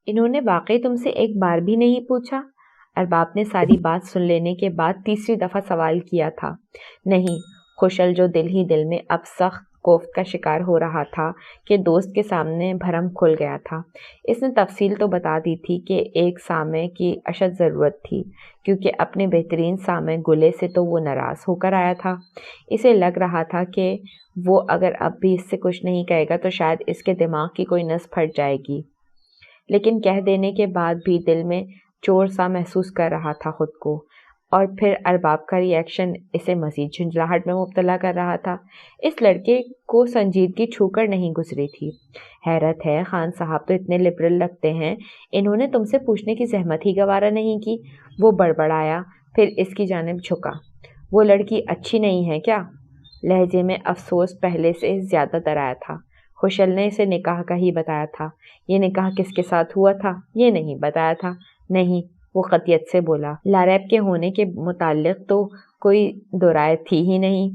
انہوں نے واقعی تم سے ایک بار بھی نہیں پوچھا؟ ارباب نے ساری بات سن لینے کے بعد تیسری دفعہ سوال کیا تھا۔ نہیں، خوشل جو دل ہی دل میں اب سخت کوفت کا شکار ہو رہا تھا کہ دوست کے سامنے بھرم کھل گیا تھا۔ اس نے تفصیل تو بتا دی تھی کہ ایک سامع کی اشد ضرورت تھی، کیونکہ اپنے بہترین سامع گلے سے تو وہ ناراض ہو کر آیا تھا۔ اسے لگ رہا تھا کہ وہ اگر اب بھی اس سے کچھ نہیں کہے گا تو شاید اس کے دماغ کی کوئی نس پھٹ جائے گی، لیکن کہہ دینے کے بعد بھی دل میں چور سا محسوس کر رہا تھا خود کو، اور پھر ارباب کا ری ایکشن اسے مزید جھنجھلاہٹ میں مبتلا کر رہا تھا۔ اس لڑکے کو سنجیدگی چھو کر نہیں گزری تھی۔ حیرت ہے، خان صاحب تو اتنے لبرل لگتے ہیں، انہوں نے تم سے پوچھنے کی زحمت ہی گوارا نہیں کی۔ وہ بڑبڑایا، پھر اس کی جانب جھکا۔ وہ لڑکی اچھی نہیں ہے کیا؟ لہجے میں افسوس پہلے سے زیادہ تر آیا تھا۔ خوشل نے اسے نکاح کا ہی بتایا تھا۔ یہ نکاح کس کے ساتھ ہوا تھا یہ نہیں بتایا تھا۔ نہیں، وہ قطعیت سے بولا۔ لاریب کے ہونے کے متعلق تو کوئی دو رائے تھی ہی نہیں۔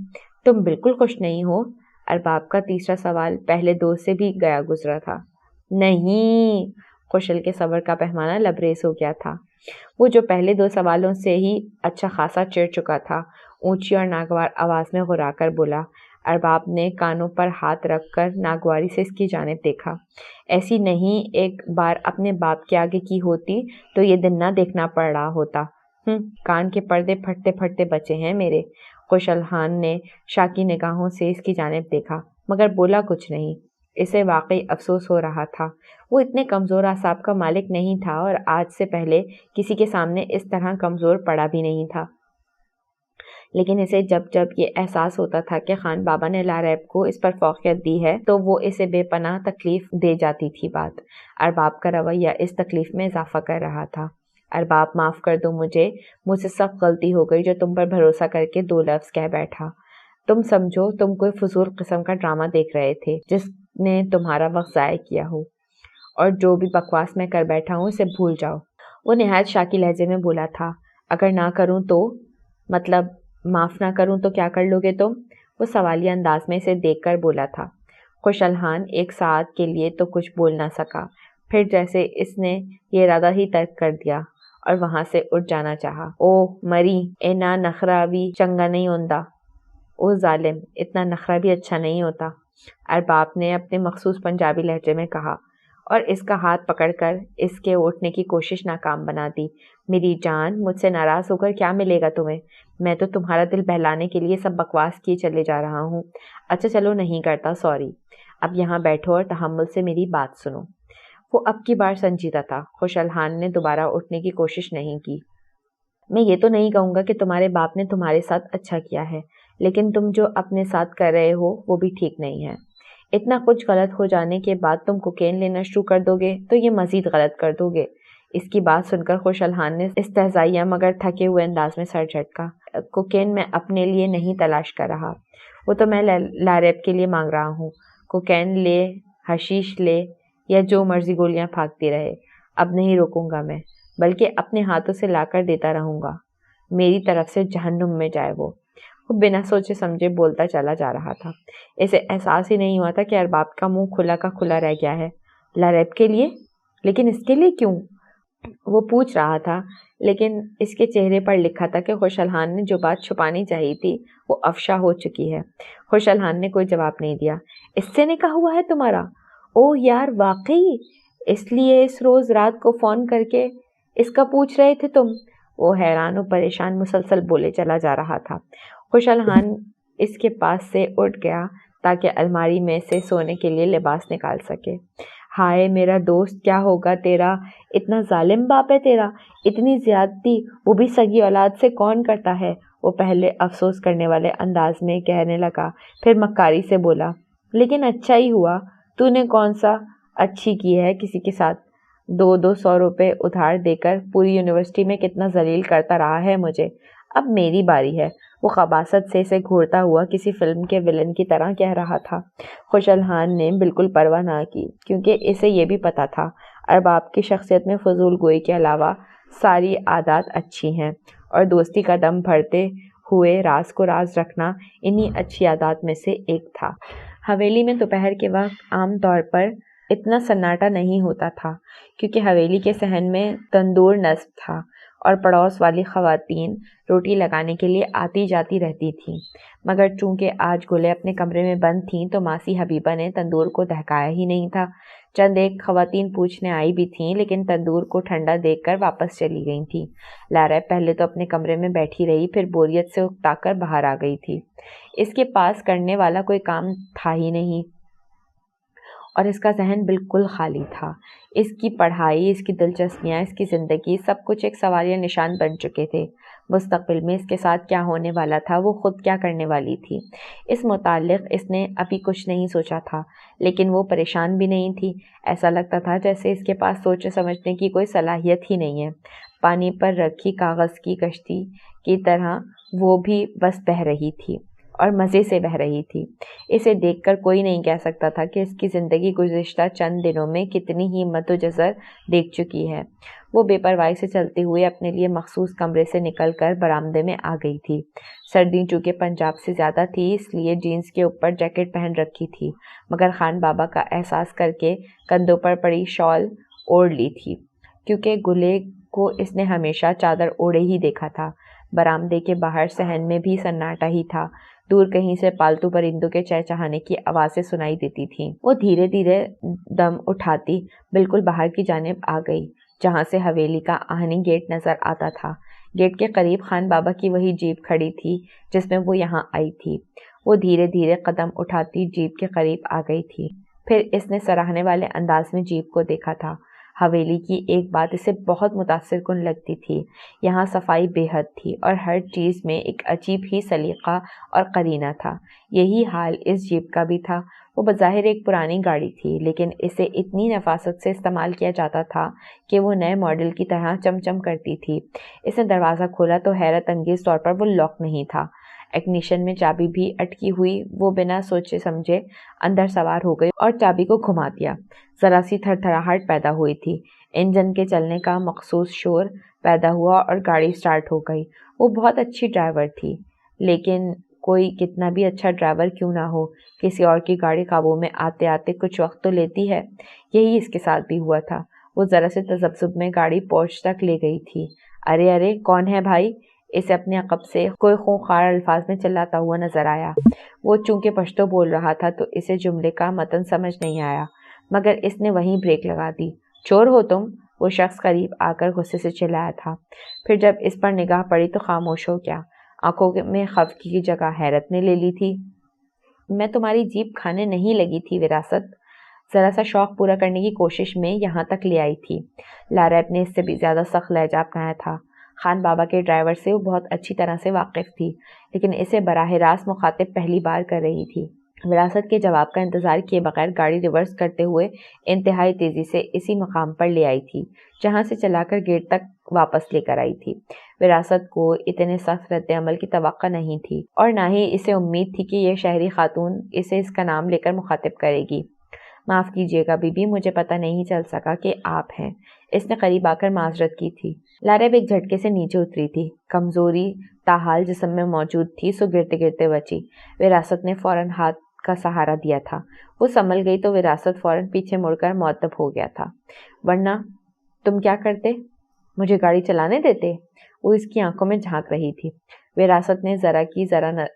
تم بالکل خوش نہیں ہو؟ ارباب کا تیسرا سوال پہلے دو سے بھی گیا گزرا تھا۔ نہیں، خوشل کے صبر کا پیمانہ لبریز ہو گیا تھا۔ وہ جو پہلے دو سوالوں سے ہی اچھا خاصا چڑ چکا تھا، اونچی اور ناگوار آواز میں غرا کر بولا۔ ارباب نے کانوں پر ہاتھ رکھ کر ناگواری سے اس کی جانب دیکھا۔ ایسی نہیں، ایک بار اپنے باپ کے آگے کی ہوتی تو یہ دن نہ دیکھنا پڑ رہا ہوتا۔ کان کے پردے پھٹتے پھٹتے بچے ہیں میرے۔ خوشل خان نے شاکی نگاہوں سے اس کی جانب دیکھا، مگر بولا کچھ نہیں۔ اسے واقعی افسوس ہو رہا تھا۔ وہ اتنے کمزور اعصاب کا مالک نہیں تھا اور آج سے پہلے کسی کے سامنے اس طرح کمزور پڑا بھی نہیں تھا، لیکن اسے جب جب یہ احساس ہوتا تھا کہ خان بابا نے لاریب کو اس پر فوقیت دی ہے تو وہ اسے بے پناہ تکلیف دے جاتی تھی بات۔ ارباب کا رویہ اس تکلیف میں اضافہ کر رہا تھا۔ ارباب معاف کر دو مجھ سے سخت غلطی ہو گئی جو تم پر بھروسہ کر کے دو لفظ کہہ بیٹھا۔ تم سمجھو تم کوئی فضول قسم کا ڈرامہ دیکھ رہے تھے جس نے تمہارا وقت ضائع کیا ہو، اور جو بھی بکواس میں کر بیٹھا ہوں اسے بھول جاؤ۔ وہ نہایت شاکی لہجے میں بولا تھا۔ اگر نہ کروں تو؟ مطلب معاف نہ کروں تو کیا کر لو گے تم؟ وہ سوالیہ انداز میں اسے دیکھ کر بولا تھا۔ خوشل خان ایک ساعت کے لیے تو کچھ بول نہ سکا، پھر جیسے اس نے یہ ارادہ ہی ترک کر دیا اور وہاں سے اٹھ جانا چاہا۔ اوہ مری، اینا نخرہ بھی چنگا نہیں ہوندا۔ او ظالم، اتنا نخرہ بھی اچھا نہیں ہوتا، ارباب نے اپنے مخصوص پنجابی لہجے میں کہا، اور اس کا ہاتھ پکڑ کر اس کے اٹھنے کی کوشش ناکام بنا دی۔ میری جان، مجھ سے ناراض ہو کر کیا ملے گا تمہیں؟ میں تو تمہارا دل بہلانے کے لیے سب بکواس کیے چلے جا رہا ہوں۔ اچھا چلو نہیں کرتا، سوری۔ اب یہاں بیٹھو اور تحمل سے میری بات سنو۔ وہ اب کی بار سنجیدہ تھا۔ خوشل خان نے دوبارہ اٹھنے کی کوشش نہیں کی۔ میں یہ تو نہیں کہوں گا کہ تمہارے باپ نے تمہارے ساتھ اچھا کیا ہے، لیکن تم جو اپنے ساتھ کر رہے ہو وہ بھی ٹھیک نہیں ہے۔ اتنا کچھ غلط ہو جانے کے بعد تم کوکین لینا شروع کر دو گے تو یہ مزید غلط کر دو گے۔ اس کی بات سن کر خوشل خان نے استہزائیہ مگر تھکے ہوئے انداز میں سر جھٹکا۔ کوکین میں اپنے لیے نہیں تلاش کر رہا، وہ تو میں لاریب کے لیے مانگ رہا ہوں۔ کوکین لے، حشیش لے، یا جو مرضی گولیاں پھانکتی رہے، اب نہیں روکوں گا میں، بلکہ اپنے ہاتھوں سے لا کر دیتا رہوں گا۔ میری طرف سے جہنم میں جائے وہ بنا سوچے سمجھے بولتا چلا جا رہا تھا۔ اسے احساس ہی نہیں ہوا تھا کہ ارباب کا منہ کھلا کا کھلا رہ گیا ہے۔ لاریب کے لیے؟ لیکن اس کے لیے کیوں؟ وہ پوچھ رہا تھا، لیکن اس کے چہرے پر لکھا تھا کہ خوشل خان نے جو بات چھپانی چاہیے تھی وہ افشا ہو چکی ہے۔ خوشل خان نے کوئی جواب نہیں دیا۔ اس سے نکاح ہوا ہے تمہارا؟ اوہ یار، واقعی؟ اس لیے اس روز رات کو فون کر کے اس کا پوچھ رہے تھے تم؟ وہ حیران و پریشان مسلسل بولے چلا جا رہا تھا۔ خوشل خان اس کے پاس سے اٹھ گیا تاکہ الماری میں سے سونے کے لیے لباس نکال سکے۔ ہائے میرا دوست، کیا ہوگا تیرا؟ اتنا ظالم باپ ہے تیرا، اتنی زیادتی، وہ بھی سگی اولاد سے کون کرتا ہے؟ وہ پہلے افسوس کرنے والے انداز میں کہنے لگا، پھر مکاری سے بولا، لیکن اچھا ہی ہوا، تو نے کون سا اچھی کی ہے کسی کے ساتھ؟ 200 روپے ادھار دے کر پوری یونیورسٹی میں کتنا ذلیل کرتا رہا ہے مجھے، اب میری باری ہے۔ وہ خباثت سے اسے گھورتا ہوا کسی فلم کے ولن کی طرح کہہ رہا تھا۔ خوشل خان نے بالکل پرواہ نہ کی، کیونکہ اسے یہ بھی پتا تھا ارباب کی شخصیت میں فضول گوئی کے علاوہ ساری عادات اچھی ہیں، اور دوستی کا دم بھرتے ہوئے راز کو راز رکھنا انہی اچھی عادات میں سے ایک تھا۔ حویلی میں دوپہر کے وقت عام طور پر اتنا سناٹا نہیں ہوتا تھا کیونکہ حویلی کے صحن میں تندور نصب تھا اور پڑوس والی خواتین روٹی لگانے کے لیے آتی جاتی رہتی تھیں، مگر چونکہ آج گلے اپنے کمرے میں بند تھیں تو ماسی حبیبہ نے تندور کو دہکایا ہی نہیں تھا۔ چند ایک خواتین پوچھنے آئی بھی تھیں لیکن تندور کو ٹھنڈا دیکھ کر واپس چلی گئی تھیں۔ لارا پہلے تو اپنے کمرے میں بیٹھی رہی، پھر بوریت سے اکتا کر باہر آ گئی تھی۔ اس کے پاس کرنے والا کوئی کام تھا ہی نہیں اور اس کا ذہن بالکل خالی تھا۔ اس کی پڑھائی، اس کی دلچسپیاں، اس کی زندگی، سب کچھ ایک سوالیہ نشان بن چکے تھے۔ مستقبل میں اس کے ساتھ کیا ہونے والا تھا، وہ خود کیا کرنے والی تھی، اس متعلق اس نے ابھی کچھ نہیں سوچا تھا، لیکن وہ پریشان بھی نہیں تھی۔ ایسا لگتا تھا جیسے اس کے پاس سوچنے سمجھنے کی کوئی صلاحیت ہی نہیں ہے۔ پانی پر رکھی کاغذ کی کشتی کی طرح وہ بھی بس بہہ رہی تھی اور مزے سے بہہ رہی تھی۔ اسے دیکھ کر کوئی نہیں کہہ سکتا تھا کہ اس کی زندگی گزشتہ چند دنوں میں کتنی ہی مد و جزر دیکھ چکی ہے۔ وہ بے پرواہی سے چلتے ہوئے اپنے لیے مخصوص کمرے سے نکل کر برآمدے میں آ گئی تھی۔ سردی چونکہ پنجاب سے زیادہ تھی اس لیے جینس کے اوپر جیکٹ پہن رکھی تھی، مگر خان بابا کا احساس کر کے کندھوں پر پڑی شال اوڑھ لی تھی، کیونکہ گلے کو اس نے ہمیشہ چادر اوڑھے ہی دیکھا تھا۔ برآمدے کے باہر صحن میں بھی سناٹا ہی تھا۔ دور کہیں سے پالتو پرندوں کے چہچہانے کی آوازیں سنائی دیتی تھیں۔ وہ دھیرے دھیرے دم اٹھاتی بالکل باہر کی جانب آ گئی، جہاں سے حویلی کا آہنی گیٹ نظر آتا تھا۔ گیٹ کے قریب خان بابا کی وہی جیپ کھڑی تھی جس میں وہ یہاں آئی تھی۔ وہ دھیرے دھیرے قدم اٹھاتی جیپ کے قریب آ گئی تھی۔ پھر اس نے سراہنے والے انداز میں جیپ کو دیکھا تھا۔ حویلی کی ایک بات اسے بہت متاثر کن لگتی تھی، یہاں صفائی بے حد تھی اور ہر چیز میں ایک عجیب ہی سلیقہ اور قرینہ تھا۔ یہی حال اس جیپ کا بھی تھا۔ وہ بظاہر ایک پرانی گاڑی تھی، لیکن اسے اتنی نفاست سے استعمال کیا جاتا تھا کہ وہ نئے ماڈل کی طرح چمچم کرتی تھی۔ اس نے دروازہ کھولا تو حیرت انگیز طور پر وہ لاک نہیں تھا۔ اگنیشن میں چابی بھی اٹکی ہوئی۔ وہ بنا سوچے سمجھے اندر سوار ہو گئی اور چابی کو گھما دیا۔ ذرا سی تھر تھراہٹ پیدا ہوئی تھی، انجن کے چلنے کا مخصوص شور پیدا ہوا اور گاڑی سٹارٹ ہو گئی۔ وہ بہت اچھی ڈرائیور تھی، لیکن کوئی کتنا بھی اچھا ڈرائیور کیوں نہ ہو، کسی اور کی گاڑی قابو میں آتے آتے کچھ وقت تو لیتی ہے۔ یہی اس کے ساتھ بھی ہوا تھا۔ وہ ذرا سے تذبذب میں گاڑی پورچ تک لے گئی تھی۔ ارے ارے، کون ہے بھائی؟ اسے اپنے عقب سے کوئی خونخوار الفاظ میں چلاتا ہوا نظر آیا۔ وہ چونکہ پشتو بول رہا تھا تو اسے جملے کا متن سمجھ نہیں آیا، مگر اس نے وہیں بریک لگا دی۔ چور ہو تم؟ وہ شخص قریب آ کر غصے سے چلایا تھا۔ پھر جب اس پر نگاہ پڑی تو خاموش ہو گیا۔ آنکھوں میں خفگی کی جگہ حیرت نے لے لی تھی۔ میں تمہاری جیپ کھانے نہیں لگی تھی وراثت، ذرا سا شوق پورا کرنے کی کوشش میں یہاں تک لے آئی تھی۔ لارا نے اس سے بھی زیادہ سخت لہجہ اپنایا تھا۔ خان بابا کے ڈرائیور سے وہ بہت اچھی طرح سے واقف تھی، لیکن اسے براہ راست مخاطب پہلی بار کر رہی تھی۔ وراثت کے جواب کا انتظار کیے بغیر گاڑی ریورس کرتے ہوئے انتہائی تیزی سے اسی مقام پر لے آئی تھی جہاں سے چلا کر گیٹ تک واپس لے کر آئی تھی۔ وراثت کو اتنے سخت رد عمل کی توقع نہیں تھی اور نہ ہی اسے امید تھی کہ یہ شہری خاتون اسے اس کا نام لے کر مخاطب کرے گی۔ معاف کیجیے گا بی بی، مجھے پتہ نہیں چل سکا کہ آپ ہیں، اس نے قریب آ کر معذرت کی تھی۔ لارا ایک جھٹکے سے نیچے اتری تھی، کمزوری تاحال جسم میں موجود تھی سو گرتے گرتے بچی۔ وراثت نے فوراً ہاتھ کا سہارا دیا تھا۔ وہ سنبھل گئی تو وراثت فوراً پیچھے مڑ کر مؤدب ہو گیا تھا۔ ورنہ تم کیا کرتے؟ مجھے گاڑی چلانے دیتے؟ وہ اس کی آنکھوں میں جھانک رہی تھی۔ وراثت نے ذرا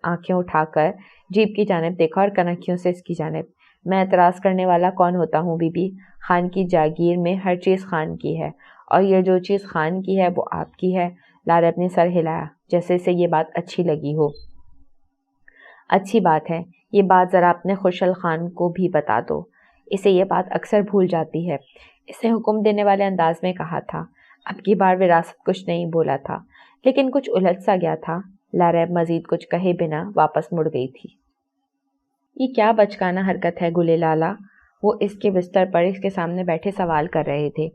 آنکھیں اٹھا کر جیپ کی جانب دیکھا اور کنکھیوں سے اس کی جانب۔ میں اعتراض کرنے والا کون ہوتا ہوں بی بی؟ خان کی جاگیر میں ہر چیز خان کی ہے اور یہ جو چیز خان کی ہے وہ آپ کی ہے۔ لارا نے سر ہلایا جیسے اسے یہ بات اچھی لگی ہو۔ اچھی بات ہے، یہ بات ذرا اپنے خوشل خان کو بھی بتا دو، اسے یہ بات اکثر بھول جاتی ہے، اس نے حکم دینے والے انداز میں کہا تھا۔ اب کی بار وراثت کچھ نہیں بولا تھا، لیکن کچھ الجھ سا گیا تھا۔ لارا مزید کچھ کہے بنا واپس مڑ گئی تھی۔ یہ کیا بچکانہ حرکت ہے گلے لالا؟ وہ اس کے بستر پر اس کے سامنے بیٹھے سوال کر رہے تھے۔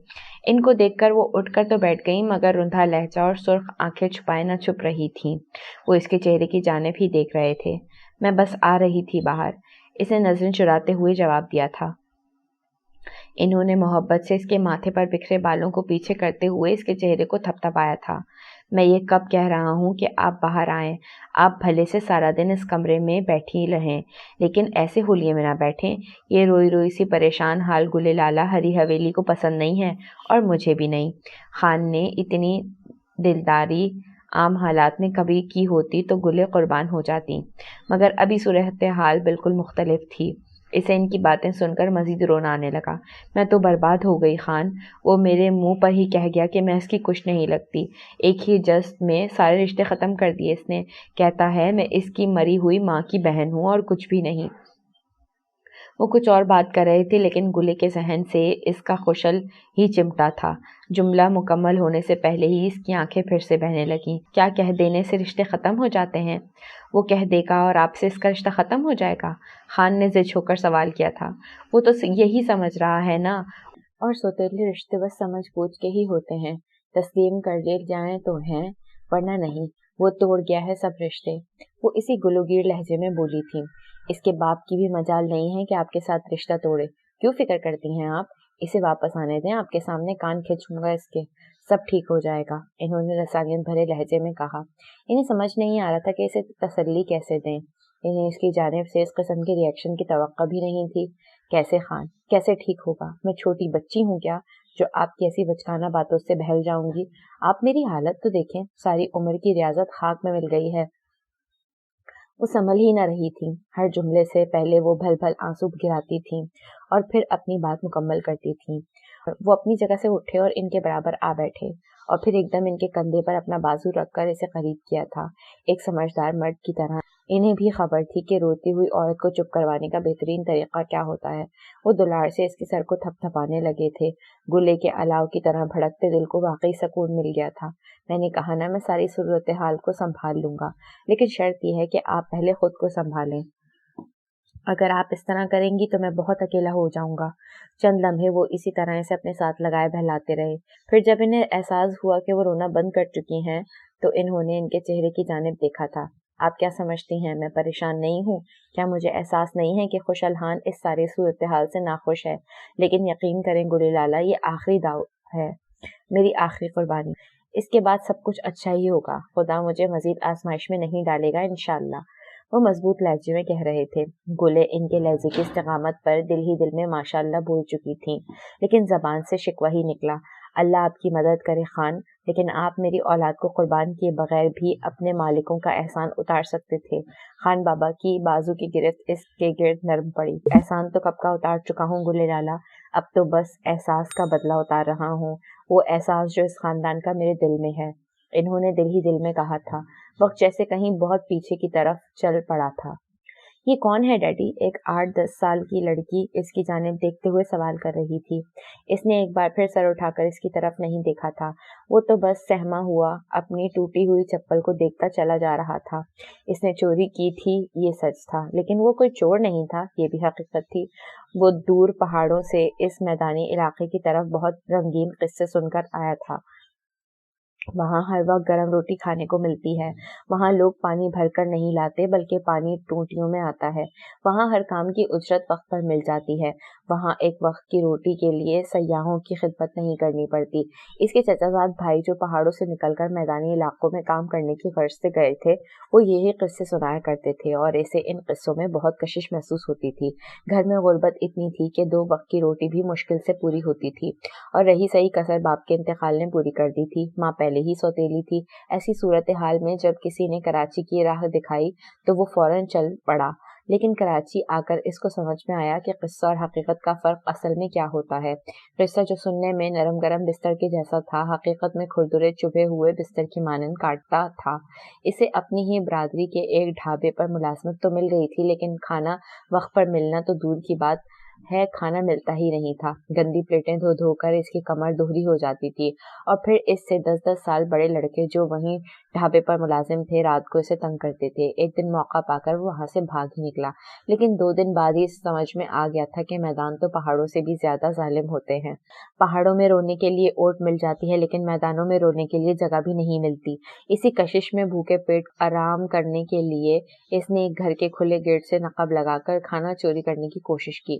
ان کو دیکھ کر وہ اٹھ کر تو بیٹھ گئیں، مگر رندھا لہجہ اور سرخ آنکھیں چھپائے نہ چھپ رہی تھیں۔ وہ اس کے چہرے کی جانب ہی دیکھ رہے تھے۔ میں بس آ رہی تھی باہر، اس نے نظریں چراتے ہوئے جواب دیا تھا۔ انہوں نے محبت سے اس کے ماتھے پر بکھرے بالوں کو پیچھے کرتے ہوئے اس کے چہرے کو تھپتھپایا تھا۔ میں یہ کب کہہ رہا ہوں کہ آپ باہر آئیں، آپ بھلے سے سارا دن اس کمرے میں بیٹھی رہیں، لیکن ایسے ہولیے میں نہ بیٹھیں۔ یہ روئی روئی سی پریشان حال گل لالہ ہری حویلی کو پسند نہیں ہے، اور مجھے بھی نہیں۔ خان نے اتنی دلداری عام حالات میں کبھی کی ہوتی تو گلیں قربان ہو جاتی، مگر ابھی صورتحال بالکل مختلف تھی۔ اسے ان کی باتیں سن کر مزید رونا آنے لگا۔ میں تو برباد ہو گئی خان، وہ میرے منہ پر ہی کہہ گیا کہ میں اس کی کچھ نہیں لگتی، ایک ہی جست میں سارے رشتے ختم کر دیے اس نے۔ کہتا ہے میں اس کی مری ہوئی ماں کی بہن ہوں اور کچھ بھی نہیں۔ وہ کچھ اور بات کر رہے تھے، لیکن گلے کے ذہن سے اس کا خوشل ہی چمٹا تھا۔ جملہ مکمل ہونے سے پہلے ہی اس کی آنکھیں پھر سے بہنے لگیں۔ کیا کہہ دینے سے رشتے ختم ہو جاتے ہیں؟ وہ کہہ دے گا اور آپ سے اس کا رشتہ ختم ہو جائے گا؟ خان نے ضد ہو کر سوال کیا تھا۔ وہ تو یہی سمجھ رہا ہے نا، اور سوتیلے رشتے بس سمجھ بوجھ کے ہی ہوتے ہیں، تسلیم کر لے جائیں تو ہیں، ورنہ نہیں۔ وہ توڑ گیا ہے سب رشتے، وہ اسی گلوگیر لہجے میں بولی تھی۔ اس کے باپ کی بھی مجال نہیں ہے کہ آپ کے ساتھ رشتہ توڑے۔ کیوں فکر کرتی ہیں آپ؟ اسے واپس آنے دیں، آپ کے سامنے کان کھینچوں گا اس کے، سب ٹھیک ہو جائے گا، انہوں نے رسالیت بھرے لہجے میں کہا۔ انہیں سمجھ نہیں آ رہا تھا کہ اسے تسلی کیسے دیں، انہیں اس کی جانب سے اس قسم کے ریئیکشن کی توقع بھی نہیں تھی۔ کیسے خان، کیسے ٹھیک ہوگا؟ میں چھوٹی بچی ہوں کیا جو آپ کی ایسی بچکانہ باتوں سے بہل جاؤں گی؟ آپ میری حالت تو دیکھیں، ساری عمر کی ریاضت خاک میں مل گئی ہے۔ وہ سنبھل ہی نہ رہی تھی، ہر جملے سے پہلے وہ بھل بھل آنسو گراتی تھیں اور پھر اپنی بات مکمل کرتی تھیں۔ وہ اپنی جگہ سے اٹھے اور ان کے برابر آ بیٹھے، اور پھر ایک دم ان کے کندھے پر اپنا بازو رکھ کر اسے قریب کیا تھا، ایک سمجھدار مرد کی طرح۔ انہیں بھی خبر تھی کہ روتی ہوئی عورت کو چپ کروانے کا بہترین طریقہ کیا ہوتا ہے۔ وہ دلاڑ سے اس کے سر کو تھپ تھپانے لگے تھے۔ گلے کے الاؤ کی طرح بھڑکتے دل کو واقعی سکون مل گیا تھا۔ میں نے کہا نا، میں ساری صورتحال کو سنبھال لوں گا، لیکن شرط یہ ہے کہ آپ پہلے خود کو سنبھالیں۔ اگر آپ اس طرح کریں گی تو میں بہت اکیلا ہو جاؤں گا۔ چند لمحے وہ اسی طرح اسے اپنے ساتھ لگائے بہلاتے رہے، پھر جب انہیں احساس ہوا کہ وہ رونا بند کر چکی ہیں تو انہوں نے ان کے چہرے کی جانب دیکھا تھا۔ آپ کیا سمجھتی ہیں میں پریشان نہیں ہوں؟ کیا مجھے احساس نہیں ہے کہ خوشحال اس ساری صورتحال سے ناخوش ہے؟ لیکن یقین کریں گل لالہ، یہ آخری داؤ ہے، میری آخری قربانی۔ اس کے بعد سب کچھ اچھا ہی ہوگا، خدا مجھے مزید آزمائش میں نہیں ڈالے گا انشاءاللہ۔ وہ مضبوط لہجے میں کہہ رہے تھے۔ گلے ان کے لہجے کی استقامت پر دل ہی دل میں ماشاءاللہ بول چکی تھیں، لیکن زبان سے شکوہ ہی نکلا۔ اللہ آپ کی مدد کرے خان، لیکن آپ میری اولاد کو قربان کیے بغیر بھی اپنے مالکوں کا احسان اتار سکتے تھے۔ خان بابا کی بازو کی گرفت اس کے گرد نرم پڑی۔ احسان تو کب کا اتار چکا ہوں گلے لالا، اب تو بس احساس کا بدلہ اتار رہا ہوں، وہ احساس جو اس خاندان کا میرے دل میں ہے۔ انہوں نے دل ہی دل میں کہا تھا۔ وقت جیسے کہیں بہت پیچھے کی طرف چل پڑا تھا۔ یہ کون ہے ڈیڈی؟ ایک 8-10 سال کی لڑکی اس کی جانب دیکھتے ہوئے سوال کر رہی تھی۔ اس نے ایک بار پھر سر اٹھا کر اس کی طرف نہیں دیکھا تھا، وہ تو بس سہما ہوا اپنی ٹوٹی ہوئی چپل کو دیکھتا چلا جا رہا تھا۔ اس نے چوری کی تھی یہ سچ تھا، لیکن وہ کوئی چور نہیں تھا یہ بھی حقیقت تھی۔ وہ دور پہاڑوں سے اس میدانی علاقے کی طرف بہت رنگین قصے سن کر آیا تھا۔ وہاں ہر وقت گرم روٹی کھانے کو ملتی ہے، وہاں لوگ پانی بھر کر نہیں لاتے بلکہ پانی ٹوٹیوں میں آتا ہے، وہاں ہر کام کی اجرت وقت پر مل جاتی ہے، وہاں ایک وقت کی روٹی کے لیے سیاحوں کی خدمت نہیں کرنی پڑتی۔ اس کے چچا زاد بھائی جو پہاڑوں سے نکل کر میدانی علاقوں میں کام کرنے کی غرض سے گئے تھے، وہ یہی قصے سنایا کرتے تھے اور اسے ان قصوں میں بہت کشش محسوس ہوتی تھی۔ گھر میں غربت اتنی تھی کہ 2 وقت کی روٹی بھی مشکل سے پوری ہوتی تھی، اور رہی صحیح کسر باپ کے انتقال نے پوری کر دی تھی۔ ماں پہلے ہی سوتیلی تھی۔ ایسی صورتحال میں جب کسی نے کراچی کی راہ دکھائی تو وہ فوراً چل پڑا، لیکن کراچی آ کر اس کو سمجھ میں آیا کہ قصہ اور حقیقت کا فرق اصل میں کیا ہوتا ہے۔ قصہ جو سننے میں نرم گرم بستر کے جیسا تھا، حقیقت میں کھردرے چبھے ہوئے بستر کی مانند کاٹتا تھا۔ اسے اپنی ہی برادری کے ایک ڈھابے پر ملازمت تو مل گئی تھی، لیکن کھانا وقت پر ملنا تو دور کی بات ہے، کھانا ملتا ہی نہیں تھا۔ گندی پلیٹیں دھو دھو کر اس کی کمر دوہری ہو جاتی تھی، اور پھر اس سے 10-10 سال بڑے لڑکے جو وہیں ڈھابے پر ملازم تھے رات کو اسے تنگ کرتے تھے۔ ایک دن موقع پا کر وہ وہاں سے بھاگ ہی نکلا، لیکن 2 دن بعد ہی سمجھ میں آ گیا تھا کہ میدان تو پہاڑوں سے بھی زیادہ ظالم ہوتے ہیں۔ پہاڑوں میں رونے کے لیے اوٹ مل جاتی ہے، لیکن میدانوں میں رونے کے لیے جگہ بھی نہیں ملتی۔ اسی کشش میں بھوکے پیٹ آرام کرنے کے لیے اس نے ایک گھر کے کھلے گیٹ سے نقب لگا کر کھانا چوری کرنے کی کوشش کی،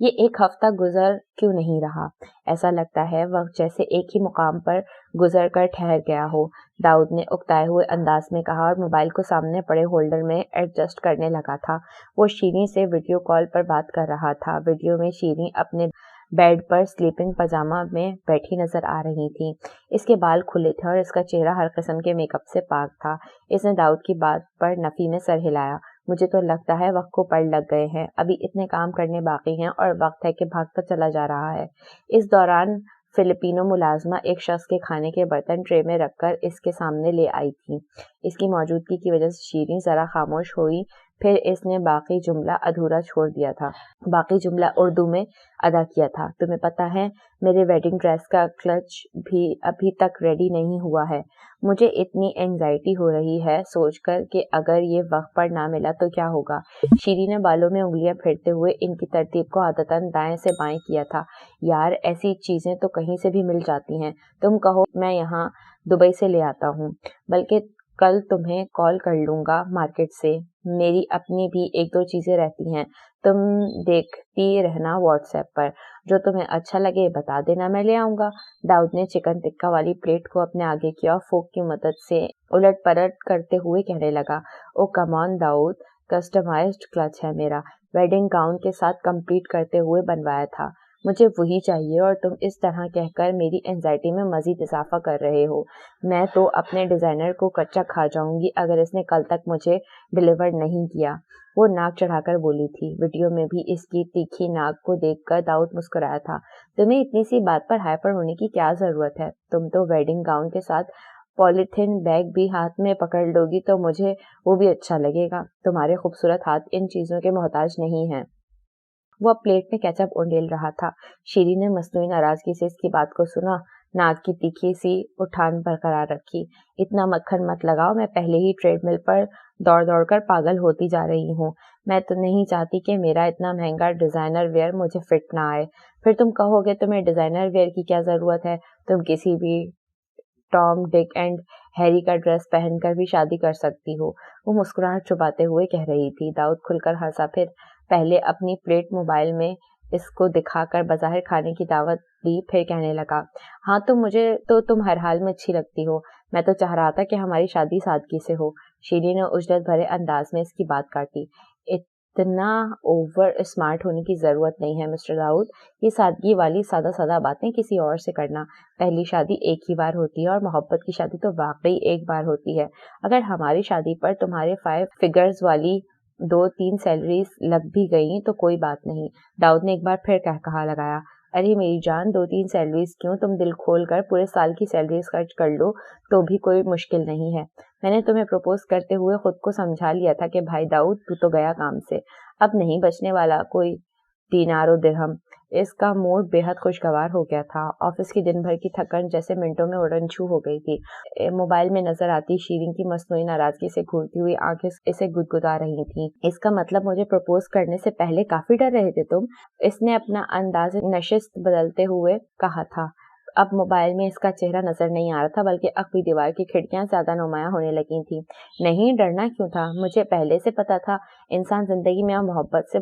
یہ ایک ہفتہ گزر کیوں نہیں رہا؟ ایسا لگتا ہے وقت جیسے ایک ہی مقام پر گزر کر ٹھہر گیا ہو، داؤد نے اکتائے ہوئے انداز میں کہا اور موبائل کو سامنے پڑے ہولڈر میں ایڈجسٹ کرنے لگا تھا۔ وہ شیریں سے ویڈیو کال پر بات کر رہا تھا۔ ویڈیو میں شیریں اپنے بیڈ پر سلیپنگ پاجامہ میں بیٹھی نظر آ رہی تھی۔ اس کے بال کھلے تھے اور اس کا چہرہ ہر قسم کے میک اپ سے پاک تھا۔ اس نے داؤد کی بات پر نفی میں سر ہلایا۔ مجھے تو لگتا ہے وقت کو پڑ لگ گئے ہیں، ابھی اتنے کام کرنے باقی ہیں اور وقت ہے کہ بھاگتا چلا جا رہا ہے۔ اس دوران فلپینو ملازمہ ایک شخص کے کھانے کے برتن ٹرے میں رکھ کر اس کے سامنے لے آئی تھی۔ اس کی موجودگی کی وجہ سے شیریں ذرا خاموش ہوئی، پھر اس نے باقی جملہ ادھورا چھوڑ دیا تھا۔ باقی جملہ اردو میں ادا کیا تھا۔ تمہیں پتہ ہے میرے ویڈنگ ڈریس کا کلچ بھی ابھی تک ریڈی نہیں ہوا ہے۔ مجھے اتنی اینگزائٹی ہو رہی ہے سوچ کر کہ اگر یہ وقت پر نہ ملا تو کیا ہوگا۔ شیریں نے بالوں میں انگلیاں پھیرتے ہوئے ان کی ترتیب کو عادتاً دائیں سے بائیں کیا تھا۔ یار ایسی چیزیں تو کہیں سے بھی مل جاتی ہیں، تم کہو میں یہاں دبئی سے لے آتا ہوں، بلکہ کل تمہیں کال کر لوں گا مارکیٹ سے۔ میری اپنی بھی ایک دو چیزیں رہتی ہیں، تم دیکھتی رہنا واٹس ایپ پر، جو تمہیں اچھا لگے بتا دینا، میں لے آؤں گا۔ داؤد نے چکن ٹکا والی پلیٹ کو اپنے آگے کیا اور فورک کی مدد سے الٹ پلٹ کرتے ہوئے کہنے لگا، او کم آن داؤد، کسٹمائزڈ کلچ ہے میرا، ویڈنگ گاؤن کے ساتھ کمپلیٹ کرتے ہوئے بنوایا تھا، مجھے وہی چاہیے اور تم اس طرح کہہ کر میری اینزائٹی میں مزید اضافہ کر رہے ہو۔ میں تو اپنے ڈیزائنر کو کچا کھا جاؤں گی اگر اس نے کل تک مجھے ڈیلیور نہیں کیا۔ وہ ناک چڑھا کر بولی تھی۔ ویڈیو میں بھی اس کی تیکھی ناک کو دیکھ کر داؤد مسکرایا تھا۔ تمہیں اتنی سی بات پر ہائپر ہونے کی کیا ضرورت ہے؟ تم تو ویڈنگ گاؤن کے ساتھ پولیتھین بیگ بھی ہاتھ میں پکڑ لو گی تو مجھے وہ بھی اچھا لگے گا۔ تمہارے خوبصورت ہاتھ ان چیزوں کے محتاج نہیں ہیں۔ وہ پلیٹ میں کیچپ انڈیل رہا تھا۔ شیریں نے مصنوعی ناراضگی سے اس کی بات کو سنا، ناک کی تیکھی سی اٹھان برقرار رکھی۔ اتنا مکھن مت لگاؤ، میں پہلے ہی ٹریڈ مل پر دوڑ دوڑ کر پاگل ہوتی جا رہی ہوں۔ میں تو نہیں چاہتی کہ میرا اتنا مہنگا ڈیزائنر ویئر مجھے فٹ نہ آئے۔ پھر تم کہو گے تمہیں ڈیزائنر ویئر کی کیا ضرورت ہے، تم کسی بھی ٹام ڈک اینڈ ہیری کا ڈریس پہن کر بھی شادی کر سکتی ہو۔ وہ مسکراہٹ چھپاتے ہوئے کہہ رہی تھی۔ داؤد کھل کر ہنسا، پھر پہلے اپنی پلیٹ موبائل میں اس کو دکھا کر بظاہر کھانے کی دعوت دی، پھر کہنے لگا، ہاں تو مجھے تو تم ہر حال میں اچھی لگتی ہو، میں تو چاہ رہا تھا کہ ہماری شادی سادگی سے ہو۔ شیریں نے اجلت بھرے انداز میں اس کی بات کاٹی۔ اتنا اوور اسمارٹ ہونے کی ضرورت نہیں ہے مسٹر داؤد، یہ سادگی والی سادہ سادہ باتیں کسی اور سے کرنا۔ پہلی شادی ایک ہی بار ہوتی ہے اور محبت کی شادی تو واقعی ایک بار ہوتی ہے۔ اگر ہماری شادی پر تمہارے 5 فگرز والی 2-3 سیلریز لگ بھی گئیں تو کوئی بات نہیں۔ داؤد نے ایک بار پھر کہا لگایا، ارے میری جان، 2-3 سیلریز کیوں، تم دل کھول کر پورے سال کی سیلریز خرچ کر لو تو بھی کوئی مشکل نہیں ہے۔ میں نے تمہیں پروپوز کرتے ہوئے خود کو سمجھا لیا تھا کہ بھائی داؤد تو گیا کام سے، اب نہیں بچنے والا کوئی دینار و درہم۔ اس کا موڈ بے حد خوشگوار ہو گیا تھا۔ آفس کی دن بھر کی تھکن جیسے منٹوں میں اڑن چھو ہو گئی تھی۔ موبائل میں نظر آتی شیریں کی مصنوعی ناراضگی سے گھورتی ہوئی آنکھیں اسے گدگدا رہی تھیں۔ اس کا مطلب مجھے پروپوز کرنے سے پہلے کافی ڈر رہے تھے تم؟ اس نے اپنا انداز نشست بدلتے ہوئے کہا تھا۔ اب موبائل میں اس کا چہرہ نظر نہیں آ رہا تھا، بلکہ عقبی دیوار کی کھڑکیاں زیادہ نمایاں ہونے لگی تھیں۔ نہیں، ڈرنا کیوں تھا؟ مجھے پہلے سے پتا تھا انسان زندگی میں محبت سے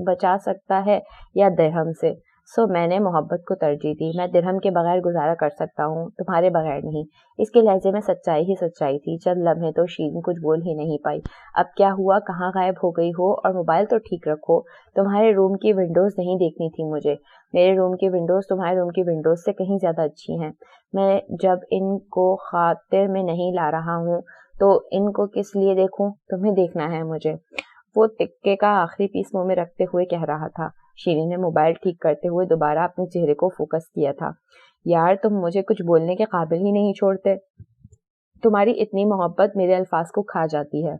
بچا سکتا ہے یا درہم سے، سو میں نے محبت کو ترجیح دی۔ میں درہم کے بغیر گزارا کر سکتا ہوں، تمہارے بغیر نہیں۔ اس کے لہجے میں سچائی ہی سچائی تھی۔ چند لمحے تو شیریں کچھ بول ہی نہیں پائی۔ اب کیا ہوا، کہاں غائب ہو گئی ہو؟ اور موبائل تو ٹھیک رکھو، تمہارے روم کی ونڈوز نہیں دیکھنی تھی مجھے۔ میرے روم کی ونڈوز تمہارے روم کی ونڈوز سے کہیں زیادہ اچھی ہیں۔ میں جب ان کو خاطر میں نہیں لا رہا ہوں تو ان کو کس لیے دیکھوں؟ تمہیں دیکھنا ہے مجھے، وہ تکے کا آخری پیس منہ میں رکھتے ہوئے کہہ رہا تھا۔ شیریں نے موبائل ٹھیک کرتے ہوئے دوبارہ اپنے چہرے کو فوکس کیا تھا۔ یار تم مجھے کچھ بولنے کے قابل ہی نہیں چھوڑتے، تمہاری اتنی محبت میرے الفاظ کو کھا جاتی ہے،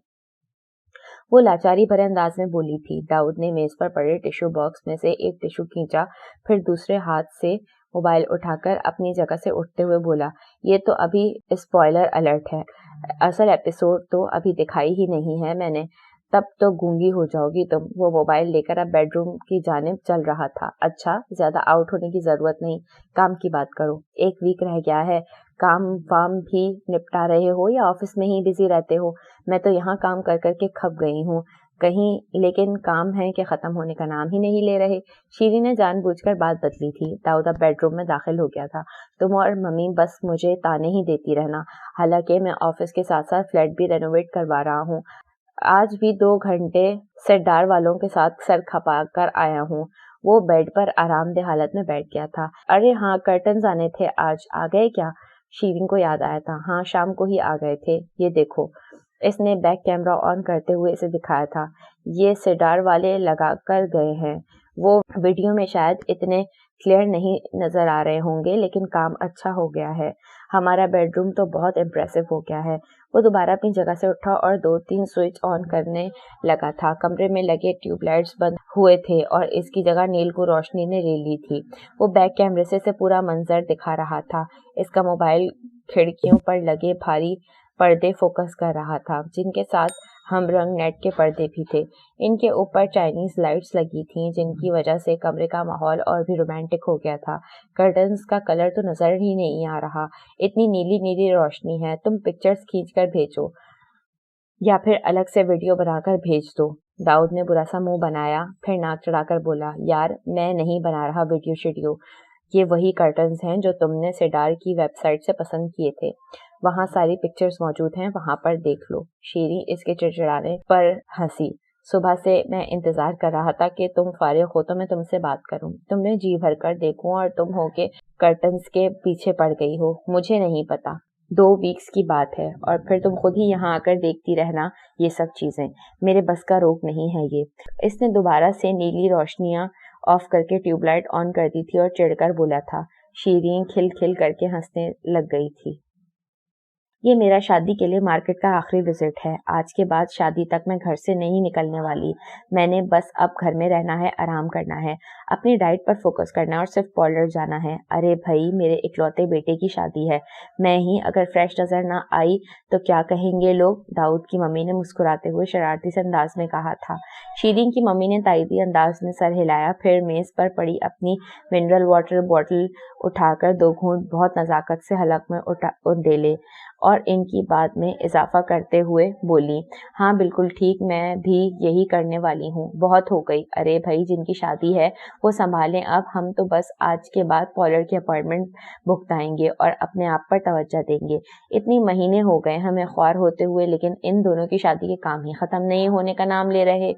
وہ لاچاری بھرے انداز میں بولی تھی۔ داؤد نے میز پر پڑے ٹیشو باکس میں سے ایک ٹیشو کھینچا، پھر دوسرے ہاتھ سے موبائل اٹھا کر اپنی جگہ سے اٹھتے ہوئے بولا، یہ تو ابھی اسپوائلر الرٹ ہے، اصل ایپیسوڈ تو ابھی دکھائی ہی نہیں ہے میں نے، تب تو گونگی ہو جاؤ گی تم۔ وہ موبائل لے کر اب بیڈ روم کی جانب چل رہا تھا۔ اچھا، زیادہ آؤٹ ہونے کی ضرورت نہیں، کام کی بات کرو۔ 1 ویک رہ گیا ہے، کام وام بھی نپٹا رہے ہو یا آفس میں ہی بزی رہتے ہو؟ میں تو یہاں کام کر کر کے کھپ گئی ہوں، کہیں لیکن کام ہے کہ ختم ہونے کا نام ہی نہیں لے رہے۔ شیریں نے جان بوجھ کر بات بدلی تھی۔ داؤد اب بیڈ روم میں داخل ہو گیا تھا۔ تم اور ممی بس مجھے تانے ہی دیتی رہنا، حالانکہ میں آفس کے ساتھ ساتھ فلیٹ بھی رینوویٹ کروا رہا ہوں۔ آج بھی 2 گھنٹے سردار والوں کے ساتھ سر کھپا کر آیا ہوں۔ وہ بیڈ پر آرام دہ حالت میں بیٹھ گیا تھا۔ ارے ہاں، کرٹنز آنے تھے آج، آ گئے کیا؟ شیریں کو یاد آیا تھا۔ ہاں، شام کو ہی آ گئے تھے، یہ دیکھو۔ اس نے بیک کیمرہ آن کرتے ہوئے اسے دکھایا تھا۔ یہ سردار والے لگا کر گئے ہیں۔ وہ ویڈیو میں شاید اتنے کلیئر نہیں نظر آ رہے ہوں گے، لیکن کام اچھا ہو گیا ہے۔ ہمارا بیڈ روم تو بہت امپریسو ہو گیا ہے۔ وہ دوبارہ اپنی جگہ سے اٹھا اور 2-3 سوئچ آن کرنے لگا تھا۔ کمرے میں لگے ٹیوب لائٹس بند ہوئے تھے اور اس کی جگہ نیل کو روشنی نے لے لی تھی۔ وہ بیک کیمرے سے پورا منظر دکھا رہا تھا۔ اس کا موبائل کھڑکیوں پر لگے بھاری پردے فوکس کر رہا تھا، جن کے ساتھ ہم رنگ نیٹ کے پردے بھی تھے۔ ان کے اوپر چائنیز لائٹس لگی تھیں، جن کی وجہ سے کمرے کا ماحول اور بھی رومانٹک ہو گیا تھا۔ کرٹنز کا کلر تو نظر ہی نہیں آ رہا، اتنی نیلی نیلی روشنی ہے۔ تم پکچرز کھینچ کر بھیجو یا پھر الگ سے ویڈیو بنا کر بھیج دو۔ داؤد نے برا سا منہ بنایا، پھر ناک چڑھا کر بولا، یار میں نہیں بنا رہا ویڈیو شیڈیو۔ یہ وہی کرٹنز ہیں جو تم نے سیڈار کی ویب سائٹ سے پسند کیے تھے۔ وہاں ساری پکچرز موجود ہیں، وہاں پر دیکھ لو۔ شیریں اس کے چڑچڑانے پر ہنسی۔ صبح سے میں انتظار کر رہا تھا کہ تم فارغ ہو تو میں تم سے بات کروں، تمہیں جی بھر کر دیکھوں، اور تم ہو کے کرٹنز کے پیچھے پڑ گئی ہو۔ مجھے نہیں پتا، 2 ویکس کی بات ہے، اور پھر تم خود ہی یہاں آ کر دیکھتی رہنا۔ یہ سب چیزیں میرے بس کا روگ نہیں ہے۔ یہ اس نے دوبارہ سے نیلی روشنیاں آف کر کے ٹیوب لائٹ آن کر دی تھی اور چڑھ کر بولا تھا۔ شیریں کھل کھل کر کے ہنسنے لگ گئی تھی۔ یہ میرا شادی کے لیے مارکیٹ کا آخری وزٹ ہے۔ آج کے بعد شادی تک میں گھر سے نہیں نکلنے والی۔ میں نے بس اب گھر میں رہنا ہے، آرام کرنا ہے، اپنی ڈائٹ پر فوکس کرنا ہے اور صرف پارلر جانا ہے۔ ارے بھائی، میرے اکلوتے بیٹے کی شادی ہے، میں ہی اگر فریش نظر نہ آئی تو کیا کہیں گے لوگ؟ داؤد کی ممی نے مسکراتے ہوئے شرارتی سے انداز میں کہا تھا۔ شیریں کی ممی نے تائیدی انداز میں سر ہلایا، پھر میز پر پڑی اپنی منرل واٹر بوتل اٹھا کر 2 گھونٹ بہت نزاکت سے حلق میں ڈالے اور ان کی بات میں اضافہ کرتے ہوئے بولی، ہاں بالکل ٹھیک، میں بھی یہی کرنے والی ہوں۔ بہت ہو گئی۔ ارے بھائی، جن کی شادی ہے وہ سنبھالیں اب، ہم تو بس آج کے بعد پارلر کی اپائنٹمنٹ بھگتائیں گے اور اپنے آپ پر توجہ دیں گے۔ اتنی مہینے ہو گئے ہمیں خوار ہوتے ہوئے، لیکن ان دونوں کی شادی کے کام ہی ختم نہیں ہونے کا نام لے رہے۔